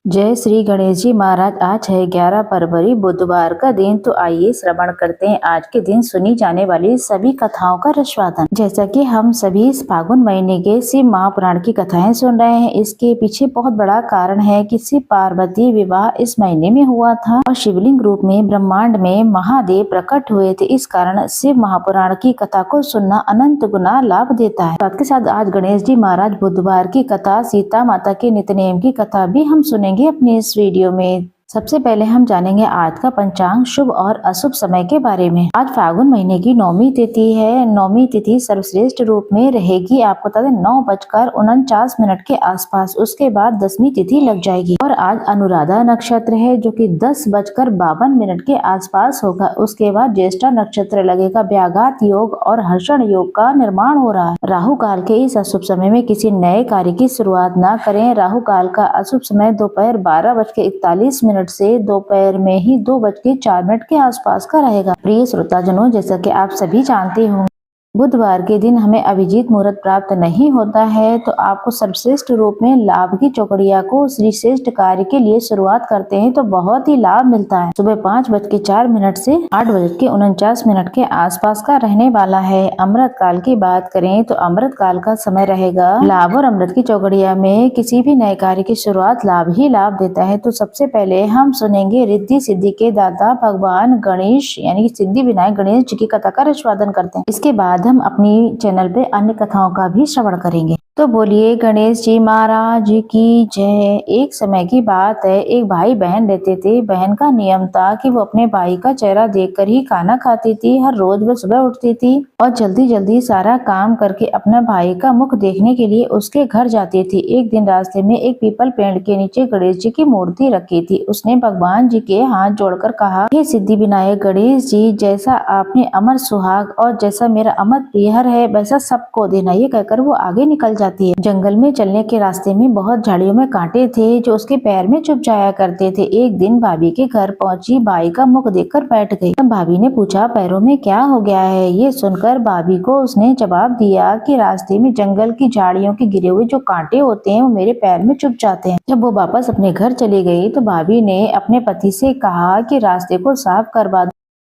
जय श्री गणेश जी महाराज। आज है 11 फरवरी बुधवार का दिन। तो आइए श्रवण करते हैं आज के दिन सुनी जाने वाली सभी कथाओं का रसवादन। जैसा कि हम सभी इस फागुन महीने के शिव महापुराण की कथाएं सुन रहे हैं, इसके पीछे बहुत बड़ा कारण है कि शिव पार्वती विवाह इस महीने में हुआ था और शिवलिंग रूप में ब्रह्मांड में महादेव प्रकट हुए थे। इस कारण शिव महापुराण की कथा को सुनना अनंत गुना लाभ देता है। साथ के साथ आज गणेश जी महाराज बुधवार की कथा, सीता माता के नित्यनेम की कथा भी हम सुनेंगे अपने इस वीडियो में। सबसे पहले हम जानेंगे आज का पंचांग, शुभ और अशुभ समय के बारे में। आज फागुन महीने की 9वीं तिथि है। 9वीं तिथि सर्वश्रेष्ठ रूप में रहेगी। आपको बता दें 9:49 के आसपास। उसके बाद 10वीं तिथि लग जाएगी और आज अनुराधा नक्षत्र है जो कि 10:52 के आसपास होगा। उसके बाद ज्येष्ठा नक्षत्र लगेगा। व्याघात योग और हर्षण योग का निर्माण हो रहा है। राहु काल के इस अशुभ समय में किसी नए कार्य की शुरुआत न करें। राहु काल का अशुभ समय दोपहर 12:41 से दोपहर में ही 2:04 के आसपास का रहेगा। प्रिय श्रोताजनों, जैसा कि आप सभी जानते होंगे, बुधवार के दिन हमें अभिजीत मुहूर्त प्राप्त नहीं होता है, तो आपको सर्वश्रेष्ठ रूप में लाभ की चौकड़िया को श्रेष्ठ कार्य के लिए शुरुआत करते हैं तो बहुत ही लाभ मिलता है। सुबह 5:04 से 8:49 के आसपास का रहने वाला है। अमृत काल की बात करें तो अमृत काल का समय रहेगा। लाभ और अमृत की चौकड़िया में किसी भी नए कार्य की शुरुआत लाभ ही लाभ देता है। तो सबसे पहले हम सुनेंगे रिद्धि सिद्धि के दाता भगवान गणेश यानी कि सिद्धि विनायक गणेश जी की कथा का रसवादन करते हैं। इसके बाद हम अपनी चैनल पे अन्य कथाओं का भी श्रवण करेंगे। तो बोलिए गणेश जी महाराज की जय। एक समय की बात है, एक भाई बहन रहते थे। बहन का नियम था कि वो अपने भाई का चेहरा देखकर ही खाना खाती थी। हर रोज वह सुबह उठती थी और जल्दी जल्दी सारा काम करके अपने भाई का मुख देखने के लिए उसके घर जाती थी। एक दिन रास्ते में एक पीपल पेड़ के नीचे गणेश जी की मूर्ति रखी थी। उसने भगवान जी के हाथ जोड़कर कहा, हे सिद्धि विनायक गणेश जी, जैसा आपने अमर सुहाग और जैसा मेरा अमर प्रियहर है वैसा सबको देना। ये कहकर वो आगे निकल जाती है। जंगल में चलने के रास्ते में बहुत झाड़ियों में कांटे थे जो उसके पैर में चुभ जाया करते थे। एक दिन भाभी के घर पहुंची, भाई का मुख देखकर बैठ गई। तब भाभी ने पूछा, पैरों में क्या हो गया है? ये सुनकर भाभी को उसने जवाब दिया कि रास्ते में जंगल की झाड़ियों के गिरे हुए जो कांटे होते हैं वो मेरे पैर में चुभ जाते हैं। जब वो वापस अपने घर चली गई तो भाभी ने अपने पति से कहा कि रास्ते को साफ करवा दो,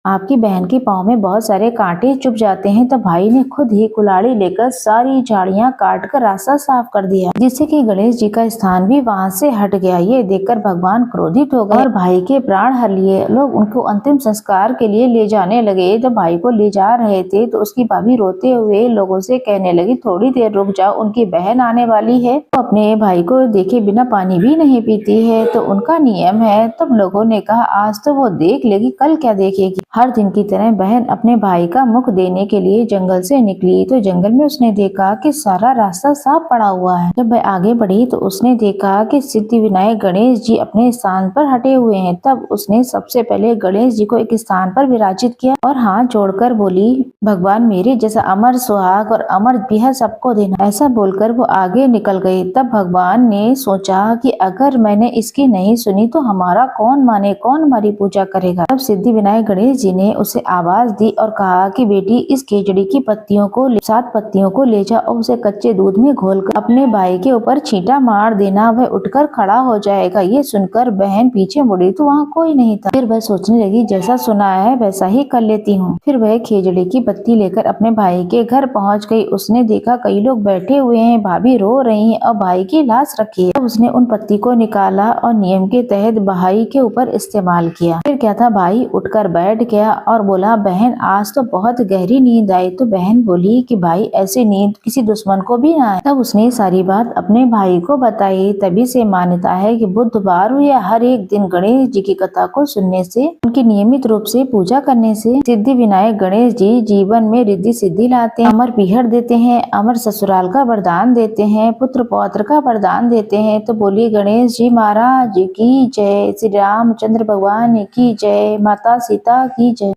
आपकी बहन के पाँव में बहुत सारे कांटे चुभ जाते हैं। तो भाई ने खुद ही कुल्हाड़ी लेकर सारी झाड़ियां काट कर रास्ता साफ कर दिया, जिससे कि गणेश जी का स्थान भी वहां से हट गया। ये देखकर भगवान क्रोधित हो गए और भाई के प्राण हर लिए। लोग उनको अंतिम संस्कार के लिए ले जाने लगे। जब भाई को ले जा रहे थे तो उसकी भाभी रोते हुए लोगों से कहने लगी, थोड़ी देर रुक जाओ, उनकी बहन आने वाली है। तो अपने भाई को देखे बिना पानी भी नहीं पीती है, तो उनका नियम है। तब लोगों ने कहा, आज तो वो देख लेगी, कल क्या देखेगी। हर दिन की तरह बहन अपने भाई का मुख देने के लिए जंगल से निकली तो जंगल में उसने देखा कि सारा रास्ता साफ पड़ा हुआ है। जब वह आगे बढ़ी तो उसने देखा कि सिद्धि विनायक गणेश जी अपने स्थान पर हटे हुए हैं। तब उसने सबसे पहले गणेश जी को एक स्थान पर विराजित किया और हाथ जोड़कर बोली, भगवान मेरे जैसा अमर सुहाग और अमर प्रियहर सबको देना। ऐसा बोलकर वो आगे निकल गई। तब भगवान ने सोचा कि अगर मैंने इसकी नहीं सुनी तो हमारा कौन माने, कौन हमारी पूजा करेगा। तब सिद्धि विनायक गणेश जी ने उसे आवाज दी और कहा कि बेटी, इस खेजड़ी की पत्तियों को 7 पत्तियों को ले जा और उसे कच्चे दूध में घोलकर अपने भाई के ऊपर छींटा मार देना, वह उठकर खड़ा हो जाएगा। ये सुनकर बहन पीछे मुड़ी तो वहाँ कोई नहीं था। फिर वह सोचने लगी, जैसा सुना है वैसा ही कर लेती हूँ। फिर वह खेजड़ी की पत्ती लेकर अपने भाई के घर पहुँच गई। उसने देखा कई लोग बैठे हुए हैं, भाभी रो रही है और भाई की लाश रखी है। उसने उन पत्ती को निकाला और नियम के तहत भाई के ऊपर इस्तेमाल किया। फिर क्या था, भाई उठकर बैठ गया और बोला, बहन आज तो बहुत गहरी नींद आई। तो बहन बोली कि भाई ऐसी नींद किसी दुश्मन को भी ना आए। तब उसने सारी बात अपने भाई को बताई। तभी से मान्यता है कि बुधवार या हर एक दिन गणेश जी की कथा को सुनने से, उनकी नियमित रूप से पूजा करने से सिद्धि विनायक गणेश जी जीवन में रिद्धि सिद्धि लाते हैं, अमर प्रियहर देते हैं, अमर ससुराल का वरदान देते हैं, पुत्र पौत्र का वरदान देते हैं। तो बोलिए गणेश जी महाराज की जय, श्री रामचंद्र भगवान की जय, माता सीता की जय।